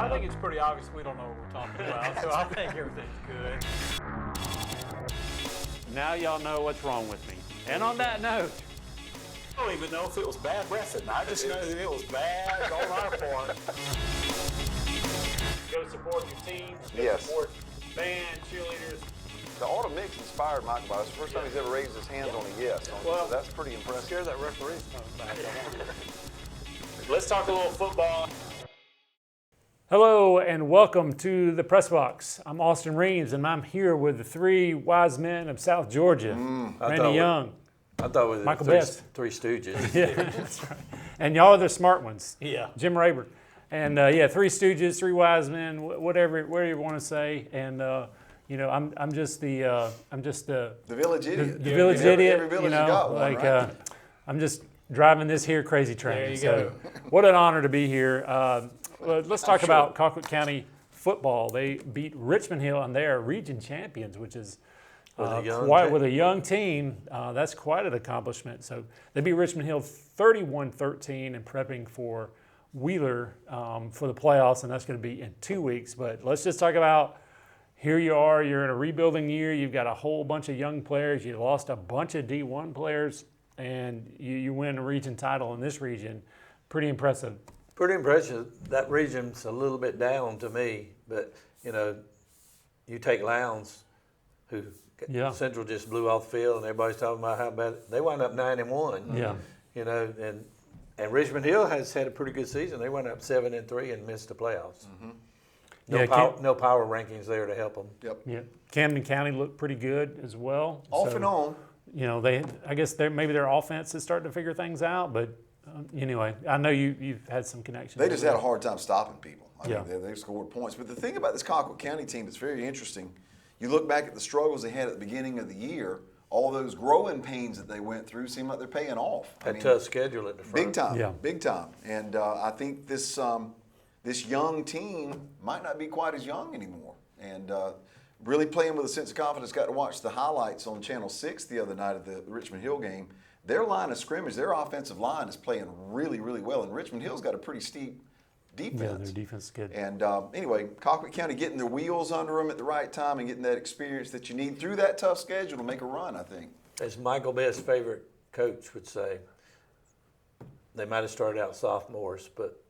I think it's pretty obvious we don't know what we're talking about, so I think everything's good. Now y'all know what's wrong with me. And on that note, I don't even know if it was bad breathing. I just know that it was bad on our part. Go support your team. Go Yes. support band, cheerleaders. The autumn mix inspired Michael Ball. It's the first time he's ever raised his hands on a yes. Well, so that's pretty impressive. Scare that referee back. Let's talk a little football. Hello and welcome to the Press Box. I'm Austin Reams and I'm here with the three wise men of South Georgia. Randy Young. I thought it was Michael three, Best. three Stooges. Yeah, that's right. And y'all are the smart ones. Yeah. Jim Rayburn. And three stooges, three wise men, whatever you want to say. And I'm just the village idiot. The village idiot. Every village you know, you got one, like right? I'm just driving this here crazy train. There you so go. What an honor to be here. Let's talk about Colquitt County football. They beat Richmond Hill and they are region champions, which is with a young team. That's quite an accomplishment. So they beat Richmond Hill 31-13 and prepping for Wheeler for the playoffs, and that's going to be in 2 weeks. But let's just talk about here you are. You're in a rebuilding year. You've got a whole bunch of young players. You lost a bunch of D1 players, and you win a region title in this region. Pretty impressive. Pretty impressive. That region's a little bit down to me, but you take Lowndes, who Central just blew off the field, and everybody's talking about how bad they wound up 9-1. Yeah. And Richmond Hill has had a pretty good season. They went up 7-3 and missed the playoffs. Mm-hmm. No power rankings there to help them. Yep. Yeah. Camden County looked pretty good as well. Off and on. I guess maybe their offense is starting to figure things out, but anyway, I know you've had some connections. They just had a hard time stopping people. I Yeah. mean, they scored points. But the thing about this Colquitt County team that's very interesting, you look back at the struggles they had at the beginning of the year, all those growing pains that they went through seem like they're paying off. Tough schedule at the front. Big time, Yeah. big time. And I think this young team might not be quite as young anymore. And really playing with a sense of confidence. Got to watch the highlights on Channel 6 the other night of the Richmond Hill game. Their line of scrimmage, their offensive line is playing really, really well. And Richmond Hill's got a pretty steep defense. Yeah, their defense is good. And anyway, Colquitt County getting their wheels under them at the right time and getting that experience that you need through that tough schedule to make a run, I think. As Michael Best's favorite coach would say, they might have started out sophomores, but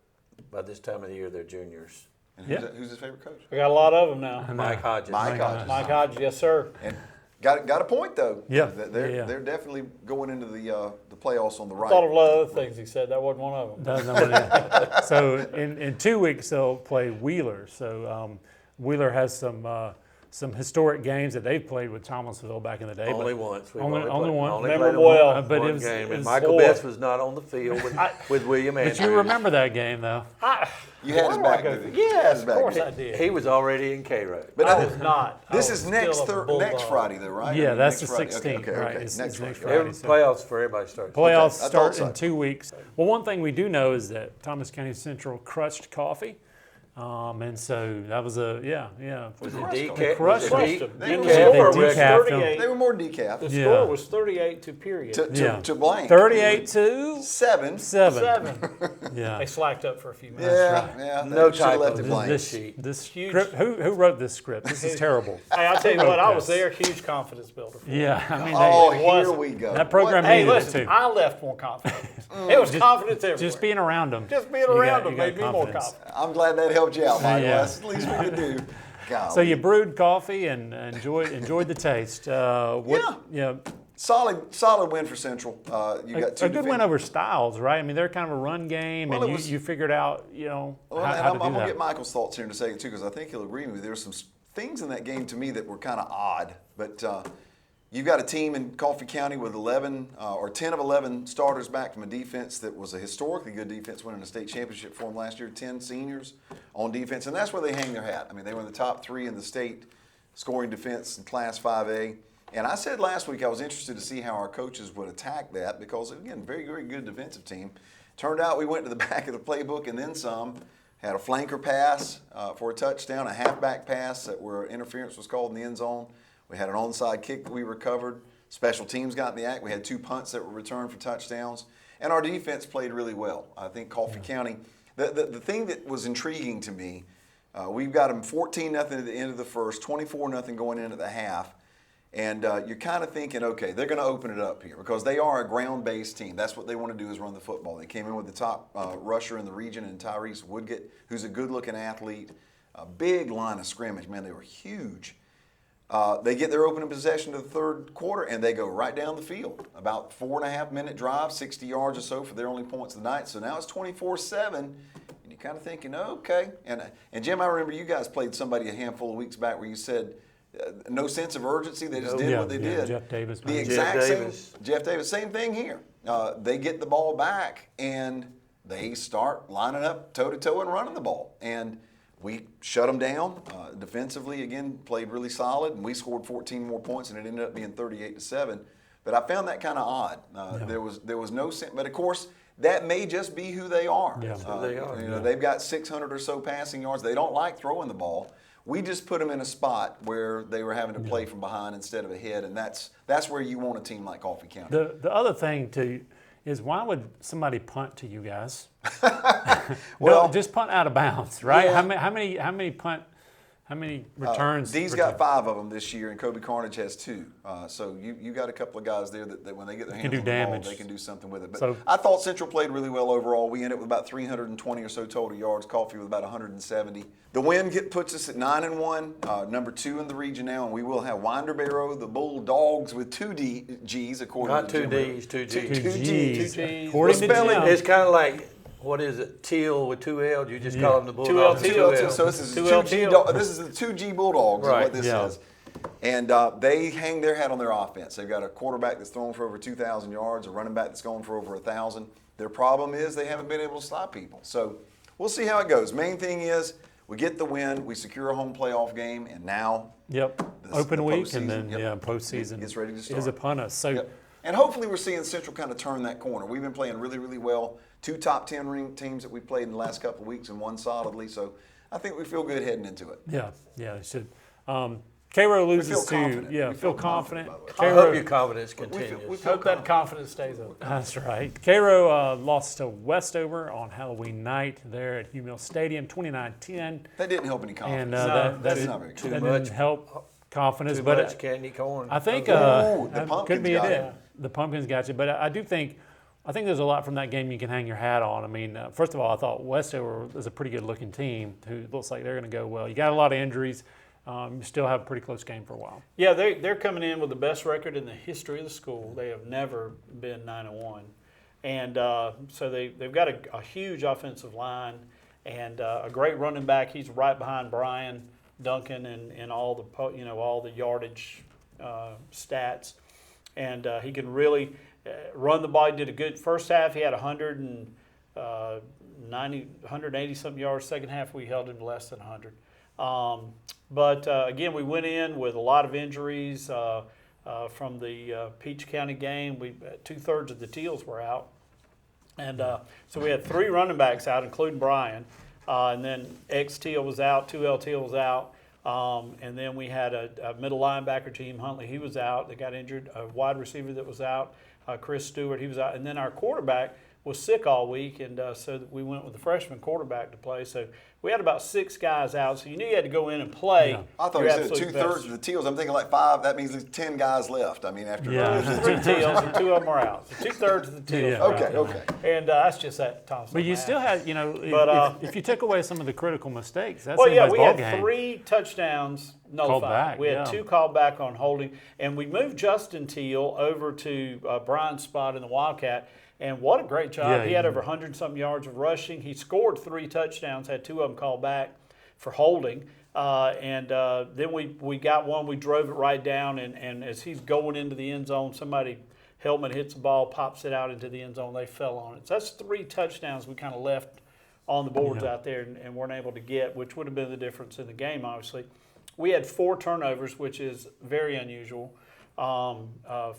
by this time of the year, they're juniors. And Yeah. who's his favorite coach? We got a lot of them now. Mike Hodges. Mike Hodges. Mike Hodges, yes, sir. And got a point though. Yeah. They're definitely going into the playoffs on the right. I thought of a lot of other things he said. That wasn't one of them. So in 2 weeks they'll play Wheeler. So Wheeler has some historic games that they've played with Thomasville back in the day. Only but once. We've Only one. Only Remember played them well. one, But one it was- game. it was And Michael four. Best was not on the field with William Andrews. But you remember that game though. You had his back, didn't you? Yes, of course I did. He was already in K-Road. But I was not. I this was is next still a next bulldog. Friday though, right? Yeah, that's next the Friday. 16th, Okay, right. okay. It's Next next Friday. Friday. So- Playoffs for everybody starts. Playoffs Okay, I start thought in so. 2 weeks. Well, one thing we do know is that Thomas County Central crushed coffee. And so that was Was it decaf? Crushed Was it them. de- They decaf or decaffed regular? them. They were more decaf. The Yeah. score was 38 to period. To blank. 38-7. 7. Yeah. They slacked up for a few minutes. Yeah. No they should've left typos. it blank. This Huge. script, who wrote this script? This is terrible. Hey, I'll tell you Who what, wrote I was this? there, huge confidence builder. Yeah, I mean, Oh, It here wasn't. we go. that program Hey, needed it listen, too. I left more confident. It was confidence everywhere. Just being around them. Just being around them made me more confident. I'm glad that helped you out, Michael. Yeah. That's the least we could do. Golly. So you brewed coffee and enjoyed the taste. Solid win for Central. You got two a good win over Styles, right? I mean, they're kind of a run game, Well, and it was- you figured out, Well, how and to I'm do going to that. get Michael's thoughts here in a second, too, because I think he'll agree with me. There were some things in that game to me that were kind of odd. But you've got a team in Colquitt County with 10 of 11 starters back from a defense that was a historically good defense, winning a state championship for them last year, 10 seniors on defense. And that's where they hang their hat. I mean, they were in the top 3 in the state scoring defense in Class 5A. And I said last week I was interested to see how our coaches would attack that because, again, very, very good defensive team. Turned out we went to the back of the playbook and then some. Had a flanker pass for a touchdown, a halfback pass where interference was called in the end zone. We had an onside kick that we recovered. Special teams got in the act. We had 2 punts that were returned for touchdowns. And our defense played really well. I think Colquitt County, the thing that was intriguing to me We've got them 14-0 at the end of the first, 24-0 going in at the half. And you're kind of thinking, okay, they're going to open it up here because they are a ground-based team. That's what they want to do is run the football. They came in with the top rusher in the region in Tyrese Woodgett, who's a good-looking athlete. A big line of scrimmage. Man, they were huge. They get their opening possession to the third quarter, and they go right down the field. About 4.5-minute drive, 60 yards or so for their only points of the night. So now it's 24-7, and you're kind of thinking, okay. And Jim, I remember you guys played somebody a handful of weeks back where you said no sense of urgency. They just did what they did. Jeff Davis. The exact same. Jeff Davis. Same thing here. They get the ball back, and they start lining up toe-to-toe and running the ball. And we shut them down. Defensively, again, played really solid, and we scored 14 more points, and it ended up being 38-7. But I found that kind of odd. There was no sense. But of course, that may just be who they are. They are. They've got 600 or so passing yards. They don't like throwing the ball. We just put them in a spot where they were having to play from behind instead of ahead, and that's where you want a team like Coffee County. The other thing too is why would somebody punt to you guys? Well, no, just punt out of bounds, right? Yeah. How many returns? Dee's got 5 of them this year, and Kobe Carnage has 2. So you got a couple of guys there that when they get their hands on the ball, they can do something with it. But I thought Central played really well overall. We ended up with about 320 or so total yards. Coffee with about 170. The win puts us at 9-1, number 2 in the region now, and we will have Winderbarrow, the Bulldogs, with 2 G's according Not to 2 D's, 2 G's. 2 G's. 2 G's. According to Jim. It's kind of like, what is it, teal with 2 L's? You just call them the Bulldogs. 2 L. So this is the 2G Bulldogs is what this is. And they hang their hat on their offense. They've got a quarterback that's thrown for over 2,000 yards, a running back that's going for over 1,000. Their problem is they haven't been able to stop people. So we'll see how it goes. Main thing is we get the win, we secure a home playoff game, and now open week and then postseason gets ready to start. is upon us. So and hopefully we're seeing Central kind of turn that corner. We've been playing really, really well. 2 top 10 ring teams that we've played in the last couple of weeks and one solidly. So I think we feel good heading into it. Yeah, it should. Cairo loses feel confident. I hope your confidence continues. We hope that confidence stays up. That's right. Cairo lost to Westover on Halloween night there at Hugh Mill Stadium, 29-10. That didn't help any confidence. And that's not very good. That didn't help confidence. Too much candy corn. I think the pumpkins could be got it. The pumpkins got you. But I think there's a lot from that game you can hang your hat on. I mean, first of all, I thought Westover is a pretty good-looking team who looks like they're going to go well. You got a lot of injuries. You still have a pretty close game for a while. Yeah, they're coming in with the best record in the history of the school. They have never been 9-1. And so they've got a huge offensive line and a great running back. He's right behind Brian Duncan and all the yardage stats. And he can really run the ball. He did a good first half. He had 180-something yards. Second half, we held him to less than 100. But again, we went in with a lot of injuries from the Peach County game. 2/3 of the Teals were out. And so we had 3 running backs out, including Brian. And then X-Teal was out, 2L Teal was out. And then we had a middle linebacker, Team Huntley. He was out. They got injured. A wide receiver that was out, Chris Stewart. He was out. And then our quarterback was sick all week, and so we went with the freshman quarterback to play. So we had about 6 guys out, so you knew you had to go in and play. Yeah. I thought you said 2/3 of the Teals. I'm thinking like 5. That means there's 10 guys left. I mean, after there's 3 Teals and 2 of them are out. So 2/3 of the Teals. Yeah. Okay. And that's just that Thompson. But you still had, if you took away some of the critical mistakes, that's we had 3 touchdowns nullified. We had 2 called back on holding, and we moved Justin Teal over to Brian's spot in the Wildcat. And what a great job. Yeah, he had over 100-something yards of rushing. He scored 3 touchdowns, had 2 of them called back for holding. And then we got one, we drove it right down, and as he's going into the end zone, somebody, helmet hits the ball, pops it out into the end zone, they fell on it. So that's 3 touchdowns we kind of left on the boards out there and weren't able to get, which would have been the difference in the game, obviously. We had 4 turnovers, which is very unusual.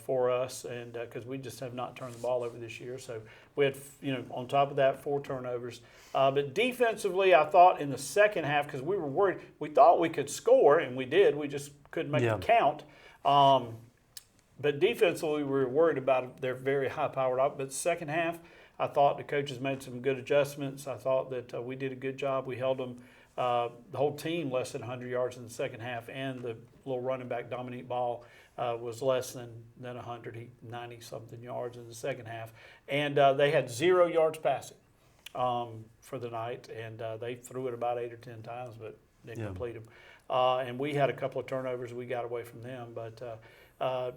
For us, and because we just have not turned the ball over this year. So we had, on top of that, 4 turnovers. But defensively, I thought in the second half, because we were worried, we thought we could score, and we did. We just couldn't make it count. But defensively, we were worried about their very high-powered offense. But second half, I thought the coaches made some good adjustments. I thought that we did a good job. We held them, the whole team, less than 100 yards in the second half, and the little running back Dominique Ball was less than 100, 90-something yards in the second half. And they had 0 yards passing for the night, and they threw it about 8 or 10 times, but didn't complete them. And we had a couple of turnovers we got away from them, but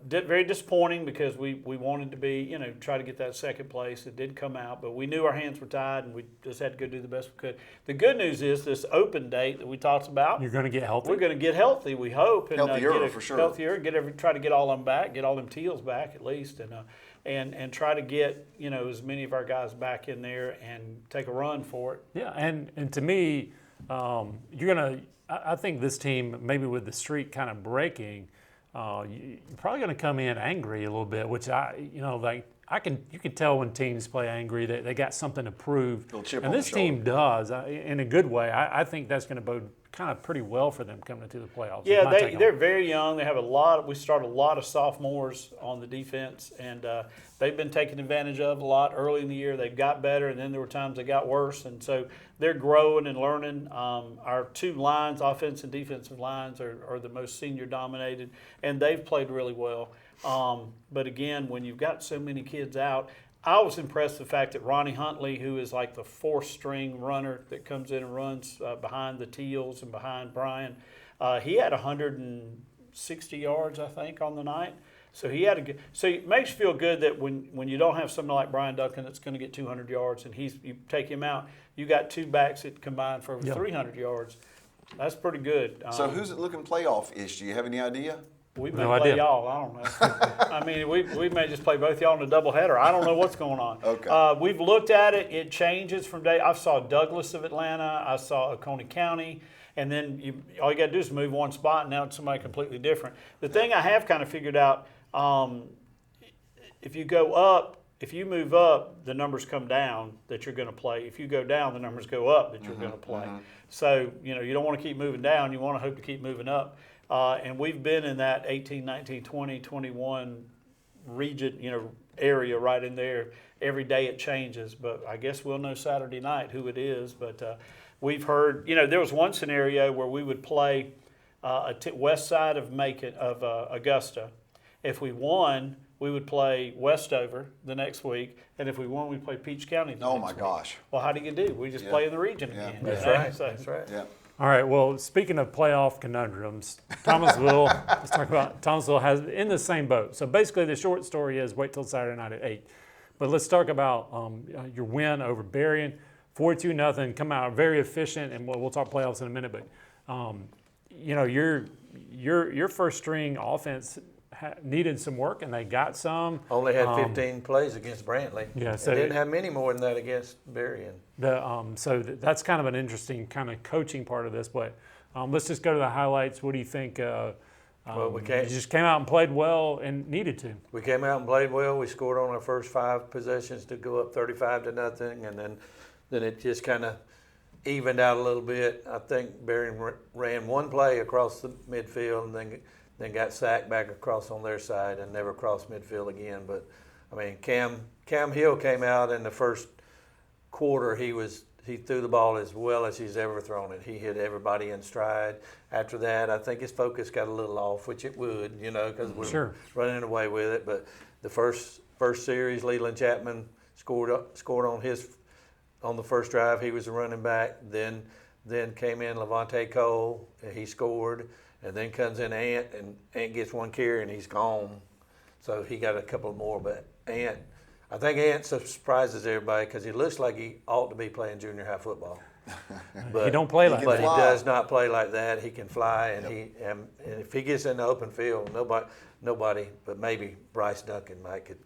very disappointing because we wanted to be, try to get that second place. It did come out, but we knew our hands were tied, and we just had to go do the best we could. The good news is this open date that we talked about. You're going to get healthy. We're going to get healthy, we hope, and Healthier, for sure. Healthier, try to get all them back, get all them teals back at least, and try to get as many of our guys back in there and take a run for it. Yeah, and to me, you're gonna. I think this team, maybe with the streak kind of breaking, you're probably going to come in angry a little bit, which you can tell when teams play angry that they got something to prove, and this team does in a good way. I think that's going to bode kind of pretty well for them coming into the playoffs. Yeah, they're very young. They have we started a lot of sophomores on the defense, and they've been taken advantage of a lot early in the year. They've got better, and then there were times they got worse, and so they're growing and learning. Our two lines, offense and defensive lines, are the most senior dominated, and they've played really well. But again, when you've got so many kids out, I was impressed with the fact that Ronnie Huntley, who is like the fourth string runner that comes in and runs behind the Teals and behind Brian, he had 160 yards, I think, on the night. So he had a good. So it makes you feel good that when you don't have somebody like Brian Duncan that's going to get 200 yards and you take him out, you got two backs that combine for over 300 yards. That's pretty good. So who's it looking playoff-ish? Do you have any idea? We may play y'all. I don't know. I mean, we may just play both y'all in a doubleheader. I don't know what's going on. Okay. We've looked at it. It changes from day. I saw Douglas of Atlanta. I saw Oconee County. And then all you got to do is move one spot, and now it's somebody completely different. The thing I have kind of figured out, if you move up, the numbers come down that you're going to play. If you go down, the numbers go up that you're going to play. So, you don't want to keep moving down. You want to hope to keep moving up. And we've been in that 18, 19, 20, 21 region, area right in there. Every day it changes, but I guess we'll know Saturday night who it is. But we've heard, there was one scenario where we would play west side of Augusta. If we won, we would play Westover the next week, and if we won, we'd play Peach County the next week. Oh my gosh! Well, how do you do? We just play in the region again. That's right. That's right. Yeah. All right, well, speaking of playoff conundrums, Thomasville, let's talk about Thomasville has in the same boat. So basically the short story is wait till Saturday night at 8. But let's talk about your win over Berrien, 42-0, come out very efficient, and we'll talk playoffs in a minute. But, your first string offense needed some work, and they got some. Only had 15 plays against Brantley. Yeah, so they didn't have many more than that against Berrien. So that's kind of an interesting kind of coaching part of this. But let's just go to the highlights. What do you think? You just came out and played well and needed to. We came out and played well. We scored on our first 5 possessions to go up 35-0, and then it just kind of evened out a little bit. I think Berrien ran one play across the midfield and then got sacked back across on their side and never crossed midfield again. But I mean, Cam Hill came out in the first quarter. He threw the ball as well as he's ever thrown it. He hit everybody in stride. After that, I think his focus got a little off, which it would, because we're running away with it. But the first series, Leland Chapman scored on the first drive. He was a running back. Then came in Levante Cole. He scored. And then comes in Ant, and Ant gets one carry, and he's gone. So he got a couple more. But I think Ant surprises everybody because he looks like he ought to be playing junior high football. But he don't play like that. But he does not play like that. He can fly, and if he gets in the open field, nobody, but maybe Bryce Duncan might could.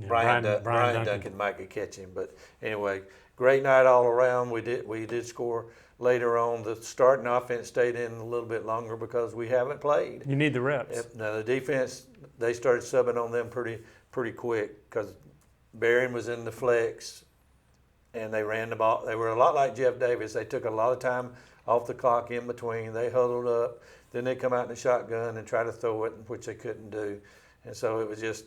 Brian Duncan might could catch him. But anyway, great night all around. We did score. Later on, the starting offense stayed in a little bit longer because we haven't played. You need the reps. Now the defense, they started subbing on them pretty quick because Berrien was in the flex, and they ran the ball. They were a lot like Jeff Davis. They took a lot of time off the clock in between. They huddled up. Then they come out in the shotgun and try to throw it, which they couldn't do. And so it was just,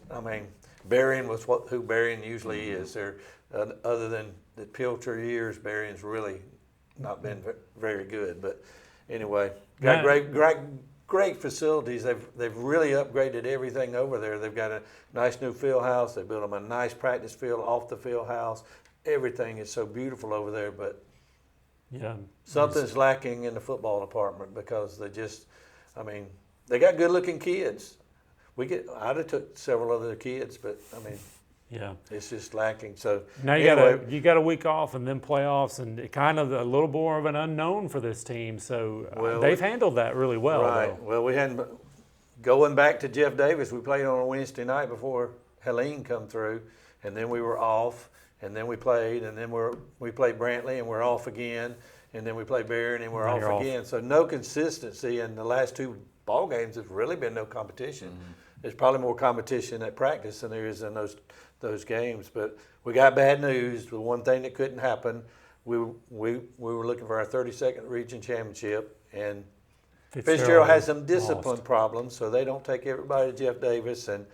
Berrien was who Berrien usually is. other than the Pilcher years, Berrien's really not been very good. But anyway, got great facilities. They've really upgraded everything over there. They've got a nice new field house. They built them a nice practice field off the field house. Everything is so beautiful over there, but something's lacking in the football department because they got good-looking kids. I'd have took several other kids, but it's just lacking. So now you got a week off and then playoffs, and kind of a little more of an unknown for this team. So they've handled that really well. Right. Though. Well, we hadn't going back to Jeff Davis. We played on a Wednesday night before Helene come through, and then we were off, and then we played, and then we played Brantley, and we're off again, and then we played Berrien, and we're off again. So no consistency in the last two ball games. There's really been no competition. Mm-hmm. There's probably more competition at practice than there is in those games. But we got bad news. The one thing that couldn't happen, we were looking for our 32nd region championship, and Fitzgerald has some discipline problems, so they don't take everybody to Jeff Davis, and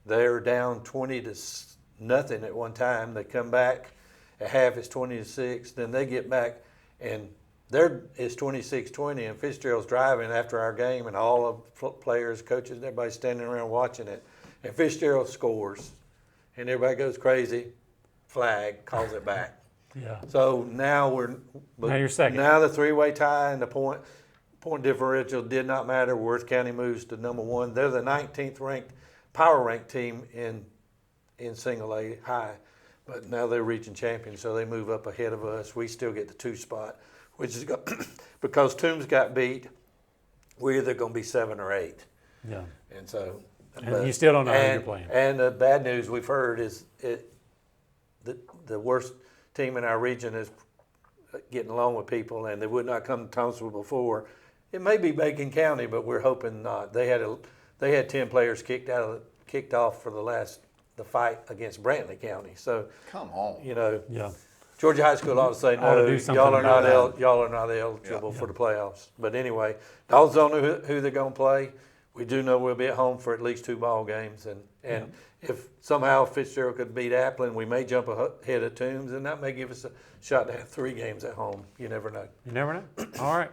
they're down 20-0 at one time. They come back at half, it's 20-6. Then they get back, and it's 26-20, and Fitzgerald's driving after our game, and all the players, coaches, everybody's standing around watching it. And Fitzgerald scores, and everybody goes crazy. Flag, calls it back. Yeah. So now you're second. Now the three-way tie and the point differential did not matter. Worth County moves to number 1. They're the 19th ranked power ranked team in single A high, but now they're region champions, so they move up ahead of us. We still get the 2 spot. Which is because Toombs got beat, we're either going to be 7 or 8. Yeah. And so. And you still don't know how you're playing. And the bad news we've heard is the worst team in our region is getting along with people, and they would not come to Thomasville before. It may be Bacon County, but we're hoping not. They had 10 players kicked off for the fight against Brantley County. So come on. Yeah. Georgia High School ought to say no. Y'all are not eligible for the playoffs. But anyway, Dogs don't know who they're going to play. We do know we'll be at home for at least 2 ball games, and if somehow Fitzgerald could beat Applin, we may jump ahead of Toombs, and that may give us a shot to have 3 games at home. You never know. You never know. All right.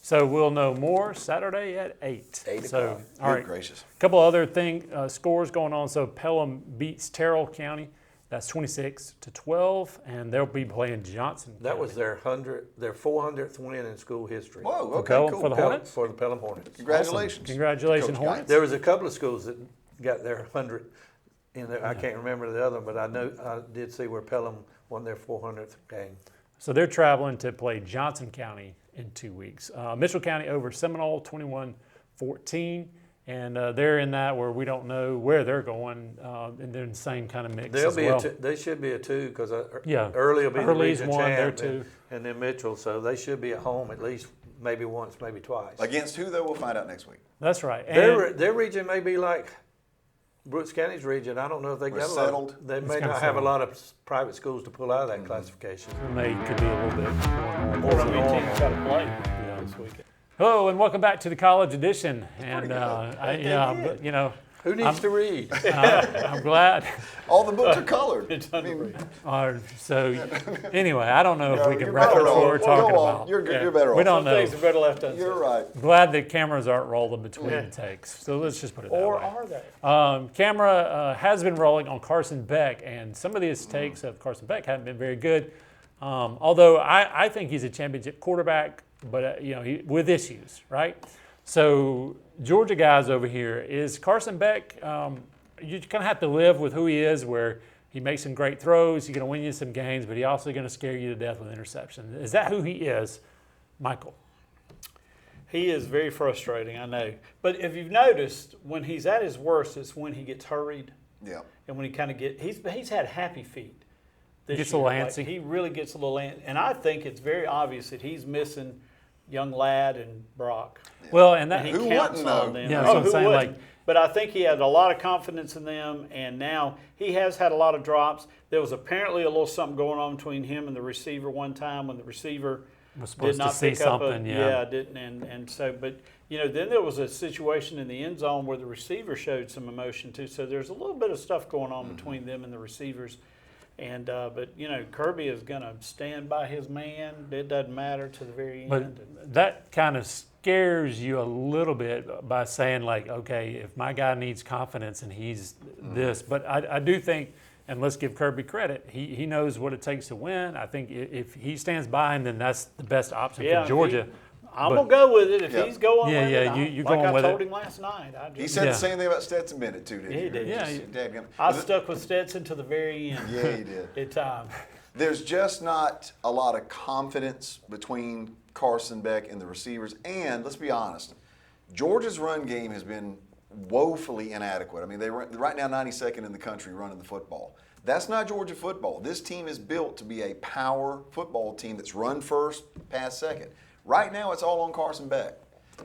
So we'll know more Saturday at 8. 8 so, o'clock. All right. Gracious. A couple other scores going on. So Pelham beats Terrell County. That's 26-12, and they'll be playing Johnson County. That was their 400th win in school history. Whoa, okay, cool. For the Hornets? For the Pelham Hornets. Congratulations. Awesome. Congratulations, Coach Hornets. There was a couple of schools that got their 100 in there. I can't remember the other, but I did see where Pelham won their 400th game. So they're traveling to play Johnson County in 2 weeks. Mitchell County over Seminole, 21-14. And they're in that where we don't know where they're going, and they're in the same kind of mix as well. They should be a 2 because Early will be the region one, they're champ, 2. and then Mitchell. So they should be at home at least maybe once, maybe twice. Against who, though, we'll find out next week. That's right. And their region may be like Brooks County's region. I don't know if they got settled. They may not have a lot of private schools to pull out of that classification. And they could be a little bit more More normal. teams got to play this weekend. Hello and welcome back to the college edition. And Who needs to read? I'm glad. All the books are colored. Anyway, I don't know if we can you're reference better what we're off. talking Go on. about. You're good. You're better off. We don't Some things know. are better left unsaid. You're right. Glad the cameras aren't rolling between the takes. So let's just put it that Or way. are they? Camera has been rolling on Carson Beck, and some of these takes of Carson Beck haven't been very good. Although I think he's a championship quarterback, but with issues, right? So Georgia guys over here, is Carson Beck, you kind of have to live with who he is, where he makes some great throws, he's going to win you some games, but he's also going to scare you to death with interception. Is that who he is, Michael? He is very frustrating, I know. But if you've noticed, when he's at his worst, it's when he gets hurried. Yeah. And when he kind of he's had happy feet this Gets a year. little Like, antsy. he really gets a little antsy. And I think it's very obvious that he's missing young Ladd and Brock. Well, and that And he Who counts wouldn't, on though? them. Yeah, that's what I'm who saying, wouldn't? like- But I think he had a lot of confidence in them, and now he has had a lot of drops. There was apparently a little something going on between him and the receiver one time when the receiver was did supposed not to see pick up something. Yeah. didn't, and so, but then there was a situation in the end zone where the receiver showed some emotion too. So there's a little bit of stuff going on between them and the receivers, And but Kirby is going to stand by his man. It doesn't matter to the very But end. that kind of scares you a little bit by saying, like, okay, if my guy needs confidence and he's this. But I do think, and let's give Kirby credit, he knows what it takes to win. I think if he stands by him, then that's the best option for Georgia. I'm going to go with it. If he's going with it, you like going I with told it. him last night. He said the same thing about Stetson Bennett, too, didn't he? He did. Yeah. I stuck with Stetson to the very end. Yeah, he did. At times. There's just not a lot of confidence between Carson Beck and the receivers. And let's be honest, Georgia's run game has been woefully inadequate. I mean, they right now 92nd in the country running the football. That's not Georgia football. This team is built to be a power football team that's run first, pass second. Right now, it's all on Carson Beck.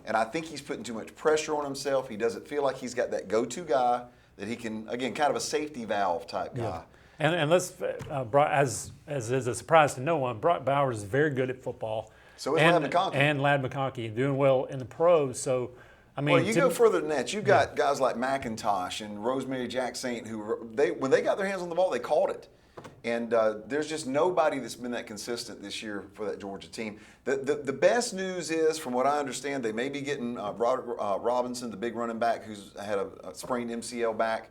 And I think he's putting too much pressure on himself. He doesn't feel like he's got that go-to guy that he can, again, kind of a safety valve type guy. And let's, as is a surprise to no one, Brock Bowers is very good at football. So is Ladd McConkey. And Ladd McConkey doing well in the pros. So, I mean, well, you go further than that. You've got guys like McIntosh and Rosemary Jack Saint who, when they got their hands on the ball, they caught it. And there's just nobody that's been that consistent this year for that Georgia team. The best news is, from what I understand, they may be getting Broderick Robinson, the big running back who's had a sprained MCL back.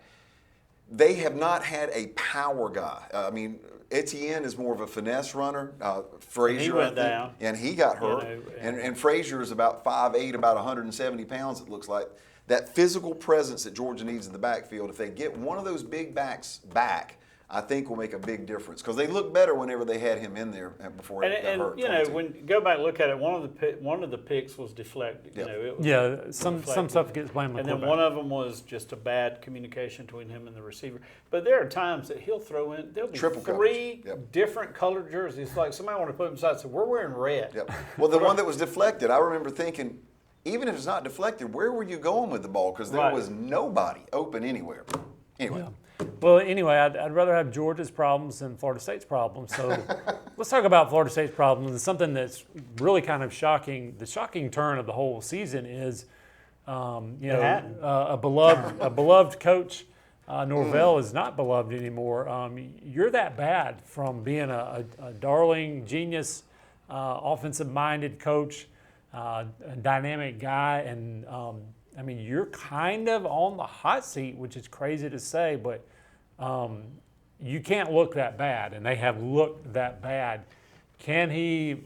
They have not had a power guy. I mean, Etienne is more of a finesse runner. Frazier, he went down. And he got hurt. And Frazier is about 5'8", about 170 pounds, it looks like. That physical presence that Georgia needs in the backfield, if they get one of those big backs back, I think will make a big difference because they look better whenever they had him in there before he got hurt. And when go back and look at it, one of the picks was deflected. It was some stuff gets blamed on the and then quarterback. one of them was just a bad communication between him and the receiver. But there are times that he'll throw in there'll be Triple three different colored jerseys. Like somebody want to put them aside. So we're wearing red. Yep. Well, the one that was deflected, I remember thinking, even if it's not deflected, where were you going with the ball? Because there was nobody open anywhere. Anyway. Yeah. Well, anyway, I'd rather have Georgia's problems than Florida State's problems. So let's talk about Florida State's problems. And something that's really kind of shocking. The shocking turn of the whole season is, a beloved coach, Norvell, is not beloved anymore. You're that bad from being a darling, genius, offensive-minded coach, a dynamic guy, and I mean, you're kind of on the hot seat, which is crazy to say, but you can't look that bad, and they have looked that bad. Can he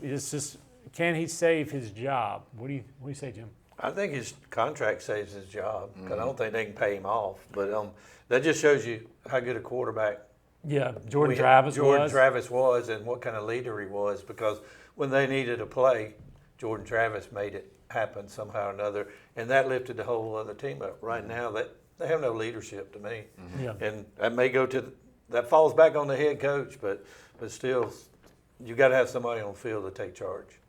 save his job? What do you say, Jim? I think his contract saves his job because I don't think they can pay him off. But that just shows you how good a quarterback Jordan Travis was and what kind of leader he was, because when they needed a play, Jordan Travis made it happen somehow or another, and that lifted the whole other team up. Right now, they have no leadership to me, and that may go that falls back on the head coach, but still, you got to have somebody on the field to take charge.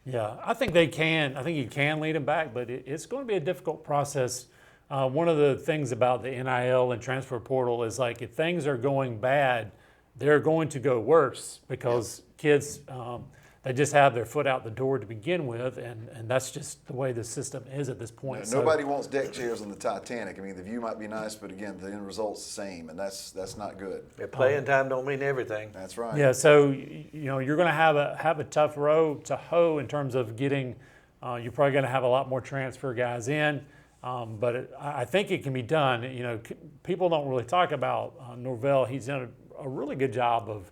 Yeah, I think they can. I think you can lead them back, but it's going to be a difficult process. One of the things about the NIL and transfer portal is, like, if things are going bad, they're going to go worse because kids. They just have their foot out the door to begin with, and that's just the way the system is at this point. Yeah, nobody wants deck chairs on the Titanic. I mean, the view might be nice, but again, the end result's the same, and that's not good. Yeah, playing time don't mean everything. That's right. Yeah, so you're going to have a tough row to hoe in terms of getting. You're probably going to have a lot more transfer guys in, but I think it can be done. People don't really talk about Norvell. He's done a really good job of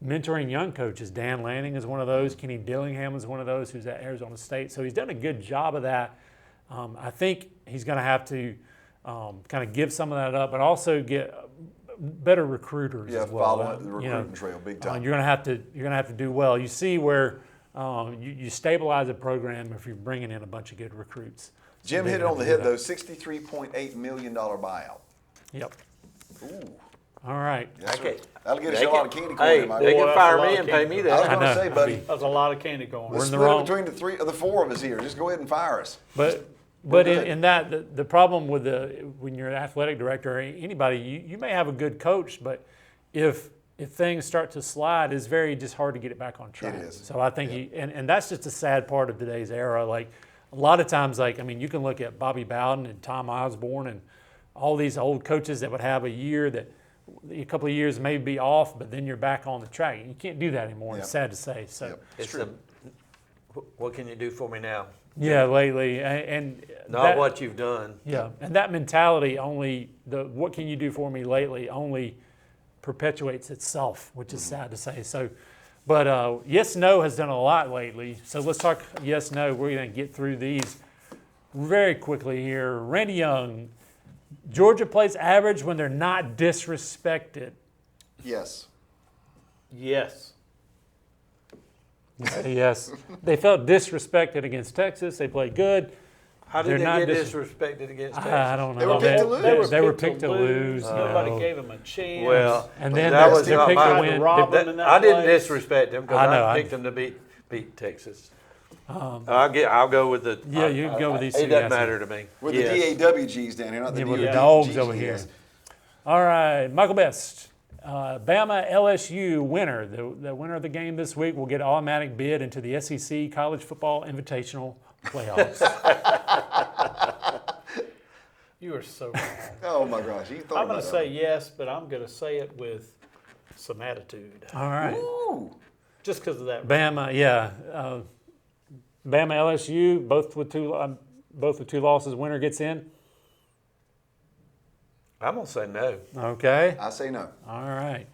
mentoring young coaches. Dan Lanning is one of those. Kenny Dillingham is one of those who's at Arizona State. So he's done a good job of that. I think he's going to have to kind of give some of that up, but also get better recruiters as well. Follow the recruiting trail big time. You're going to have to do well. You see where you stabilize a program if you're bringing in a bunch of good recruits. Jim hit it on the head though. $63.8 million buyout. Yep. Ooh. All right. Yes, that'll get us a lot of candy corn. Hey, they can fire me and pay me I was that. going to say, buddy, That's a lot of candy corn. we're split between the four of us here. Just go ahead and fire us. But in that, the problem with when you're an athletic director or anybody, you may have a good coach, but if things start to slide, it's very just hard to get it back on track. It is. So I think and that's just a sad part of today's era. Like a lot of times, you can look at Bobby Bowden and Tom Osborne and all these old coaches that would have a year that a couple of years maybe be off, but then you're back on the track. You can't do that anymore. Yep. It's sad to say. So. Yep. It's true. What can you do for me now? Yeah, lately, and Not that, what you've done. Yeah, and that mentality what can you do for me lately only perpetuates itself, which is sad to say. So, but yes, no has done a lot lately. So let's talk yes, no. We're going to get through these very quickly here. Randy Young, Georgia plays average when they're not disrespected. Yes. Yes. Yes, they felt disrespected against Texas. They played good. How did they get disrespected against Texas? I don't know. They were picked to lose. They were picked to lose. Nobody gave them a chance. Well, And then that they're was not picked my- to win. rob them in that I didn't place. disrespect them I because know, I I- picked them to beat Texas. I'll go with the. Yeah, you can go with these two It doesn't guys. matter to me. With Yes. the DAWGs down here, not the Yeah, with the DOGs. dogs over here. All right, Michael Best. Bama LSU winner. The winner of the game this week will get an automatic bid into the SEC College Football Invitational playoffs. You are so wrong. Oh my gosh, you thought I'm going about to say yes, but I'm going to say it with some attitude. All right. Ooh. Just because of that. Bama, yeah. Bama LSU, both with two losses. Winner gets in. I'm gonna say no. Okay. I say no. All right.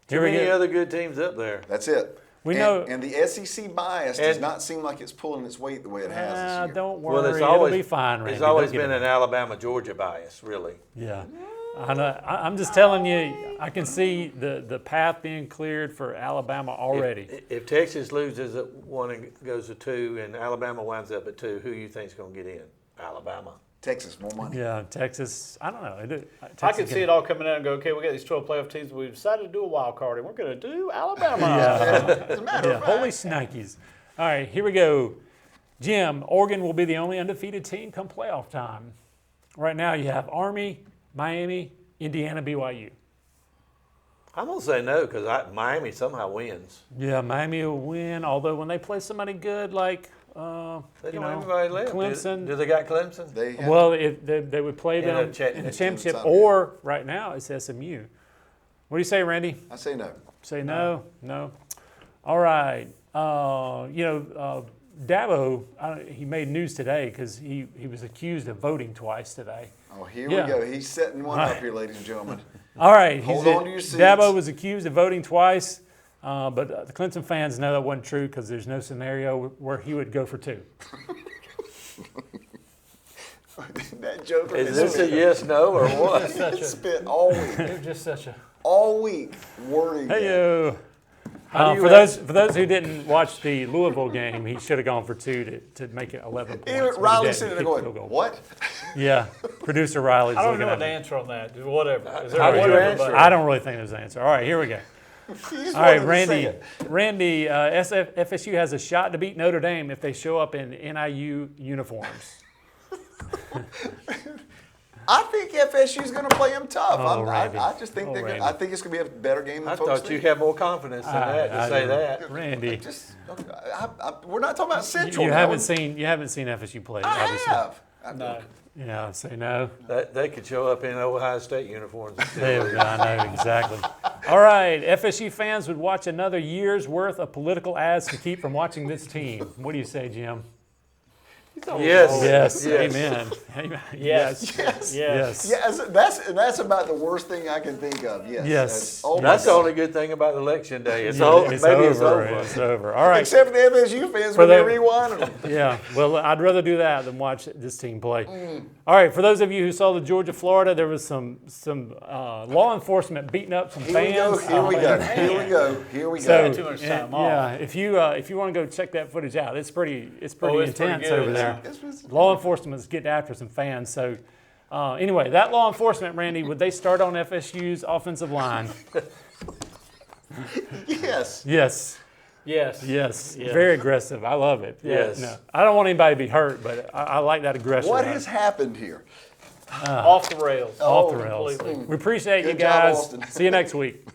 Too Here we many go. other good teams up there. That's it. We and, know- and the SEC bias does And- not seem like it's pulling its weight the way it has this year. Don't worry. Well, there's It'll always be fine, Randy. There's always Don't get been it. an Alabama-Georgia bias, really. Yeah. I know. I'm just telling you, I can see the path being cleared for Alabama already. If Texas loses at 1 and goes to 2, and Alabama winds up at 2, who you think's gonna get in? Alabama. Texas, more money. Yeah, Texas. I don't know. I can see it all coming out and go, okay, we got these 12 playoff teams. We've decided to do a wild card, and we're going to do Alabama. As a matter Yeah, of fact, holy snikes. All right, here we go. Jim, Oregon will be the only undefeated team come playoff time. Right now you have Army, Miami, Indiana, BYU. I'm gonna say no because Miami somehow wins. Yeah, Miami will win, although when they play somebody good like They you don't know, have anybody left. Clemson. Do they got Clemson? they have Well, if they would play In them a in the championship. championship, It's on or right now it's SMU. What do you say, Randy? I say no. Say no? No. All right. Dabo, he made news today because he was accused of voting twice today. Oh, here Yeah. we go. He's setting one up here, ladies and gentlemen. All right. Hold on to your seats. Dabo was accused of voting twice, but the Clemson fans know that wasn't true because there's no scenario where he would go for two. That joker Is has this a spent, yes, no, or what? spent all week, You're just such a worrying. that. hey-o. How do For you those who didn't watch the Louisville game, he should have gone for two to make it 11 points. Even but he Riley's didn't. sitting He there kicked going, the field goal. what? Yeah, producer Riley's I don't looking know at what the me. answer on that. Whatever. Is there How a would you whatever answer button? it? I don't really think there's an answer. All right, here we go. He just All right, wanted to say Randy. it. FSU has a shot to beat Notre Dame if they show up in NIU uniforms. I think FSU's going to play him tough. Oh, I Randy. just think Oh, they're. Randy. I think it's going to be a better game than I folks thought you think. had more confidence than that to say do. that. Randy, Just, we're not talking about Central. you now. haven't seen FSU play, I obviously. have. No. Yeah, say no. They could show up in Ohio State uniforms. and still There we lose. go. I know exactly. All right, FSU fans would watch another year's worth of political ads to keep from watching this team. What do you say, Jim? Yes. Yes. Yes. Amen. Amen. Yes. Yes. Yes. Yeah, that's about the worst thing I can think of. Yes. Yes. Oh my That's the God. only good thing about election day. It's Yeah, over. it's Maybe over. it's over. It's over. All right. Except for the FSU fans For when they the- rewind them. Yeah, well, I'd rather do that than watch this team play. All right, for those of you who saw the Georgia-Florida, there was some law enforcement beating up some Here we go. fans. Here we go. Here we go. Here we So, go. Too much yeah, time off. yeah, if you want to go check that footage out, it's pretty it's pretty intense good. over there. It's- Law enforcement's getting after some fans. So, anyway, that law enforcement, Randy, would they start on FSU's offensive line? Yes. Yes. Yes. Yes. Yes. Very aggressive. I love it. Yes. No, I don't want anybody to be hurt, but I like that aggression. What has happened here? Off the rails. Off the rails. Completely. We appreciate you Good job, guys. Austin. See you next week.